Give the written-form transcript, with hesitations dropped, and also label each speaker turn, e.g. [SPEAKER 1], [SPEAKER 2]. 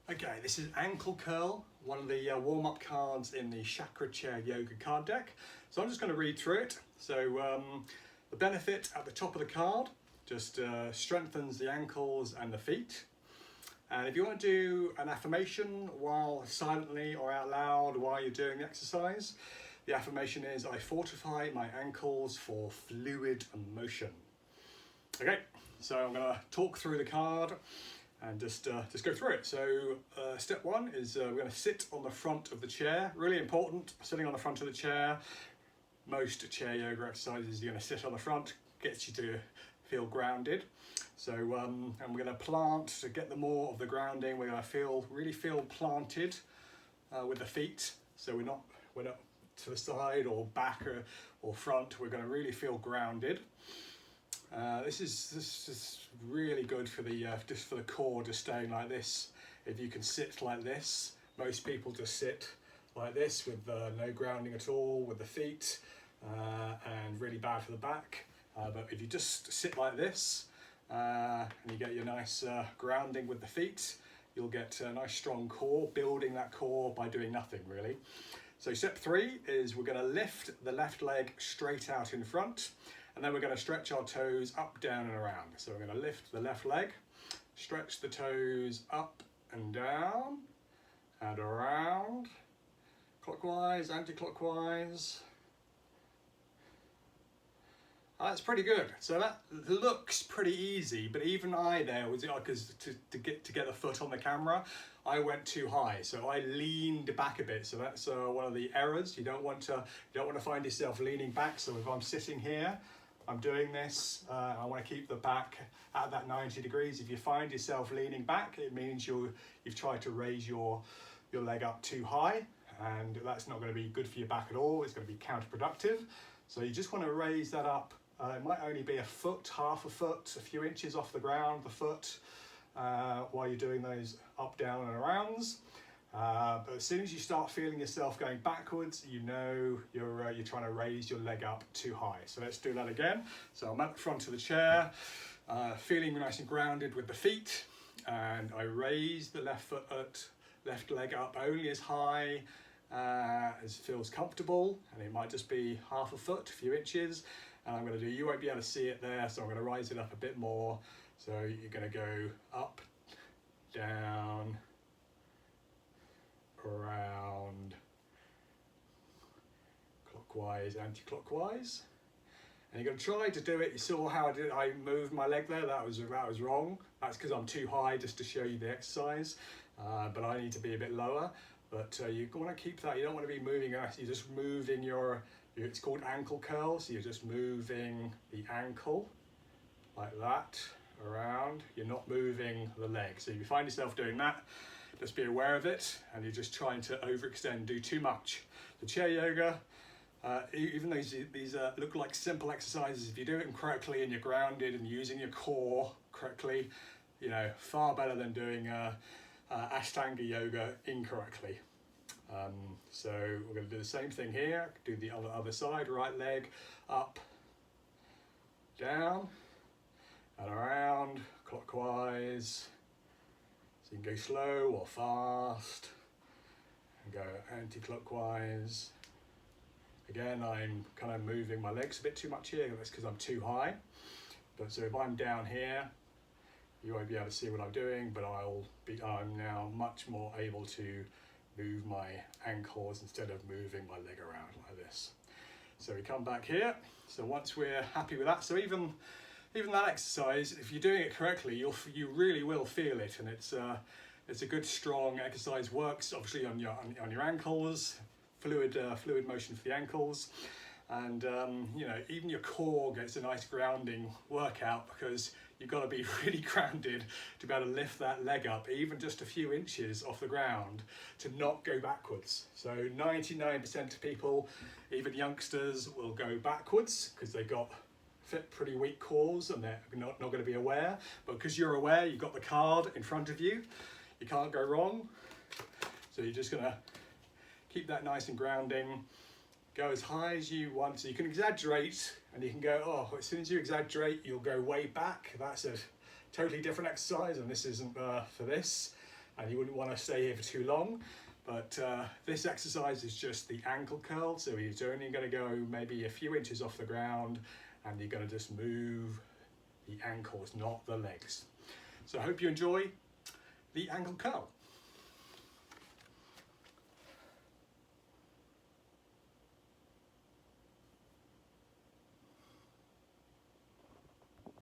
[SPEAKER 1] Okay, this is ankle curl, one of the warm-up cards in the Chakra chair yoga card deck. So I'm just going to read through it. So the benefit at the top of the card just strengthens the ankles and the feet. And if you want to do an affirmation while silently or out loud while you're doing the exercise, the affirmation is, I fortify my ankles for fluid motion. Okay, so I'm going to talk through the card and just go through it. So step one is we're going to sit on the front of the chair. Really important, sitting on the front of the chair. Most chair yoga exercises, you're going to sit on the front, gets you to feel grounded. So and we're going to plant to get the more of the grounding. We're going to really feel planted with the feet. So we're not to the side or back or front. We're going to really feel grounded. This is really good for the just for the core, just staying like this. If you can sit like this, most people just sit like this with no grounding at all with the feet, and really bad for the back. But if you just sit like this and you get your nice grounding with the feet, you'll get a nice strong core, building that core by doing nothing really. So step three is we're going to lift the left leg straight out in front. And then we're going to stretch our toes up, down and around. So we're going to lift the left leg, stretch the toes up and down and around, clockwise, anti-clockwise. That's pretty good. So that looks pretty easy, but even I there was, because to get the foot on the camera, I went too high, so I leaned back a bit. So that's one of the errors. You don't want to find yourself leaning back. So if I'm sitting here, I'm doing this, I want to keep the back at that 90 degrees. If you find yourself leaning back, it means you've tried to raise your leg up too high, and that's not going to be good for your back at all. It's going to be counterproductive. So you just want to raise that up. It might only be a foot, half a foot, a few inches off the ground, the foot, while you're doing those up, down and arounds. But as soon as you start feeling yourself going backwards, you know you're trying to raise your leg up too high. So let's do that again. So I'm at the front of the chair, feeling nice and grounded with the feet, and I raise the left leg up only as high as feels comfortable, and it might just be half a foot, a few inches. And I'm going to do, you won't be able to see it there, so I'm going to rise it up a bit more. So you're going to go up, down, around, clockwise, anti-clockwise, and you're going to try to do it. You saw how I moved my leg there. That was wrong. That's because I'm too high, just to show you the exercise. But I need to be a bit lower. But you want to keep that. You don't want to be moving. You just move in your. It's called ankle curl. So you're just moving the ankle like that around. You're not moving the leg. So if you find yourself doing that, just be aware of it, and you're just trying to overextend, do too much. The chair yoga, even though these look like simple exercises, if you do it correctly and you're grounded and using your core correctly, far better than doing Ashtanga yoga incorrectly. So we're going to do the same thing here. Do the other side, right leg up, down, and around, clockwise. So you can go slow or fast, and go anti-clockwise. Again, I'm kind of moving my legs a bit too much here. That's because I'm too high. But so if I'm down here, you won't be able to see what I'm doing, but I'm now much more able to move my ankles instead of moving my leg around like this. So we come back here. So once we're happy with that, so even that exercise, if you're doing it correctly, you really will feel it, and it's a good strong exercise. Works obviously on your ankles, fluid motion for the ankles, and even your core gets a nice grounding workout, because you've got to be really grounded to be able to lift that leg up even just a few inches off the ground to not go backwards. So 99% of people, even youngsters, will go backwards because they've got pretty weak cores and they're not going to be aware. But because you're aware, you've got the card in front of you, you can't go wrong. So you're just going to keep that nice and grounding. Go as high as you want. So you can exaggerate, and you can go, oh, as soon as you exaggerate, you'll go way back. That's a totally different exercise, and this isn't for this. and you wouldn't want to stay here for too long. But this exercise is just the ankle curl, so you're only going to go maybe a few inches off the ground, and you're going to just move the ankles, not the legs. So I hope you enjoy the ankle curl.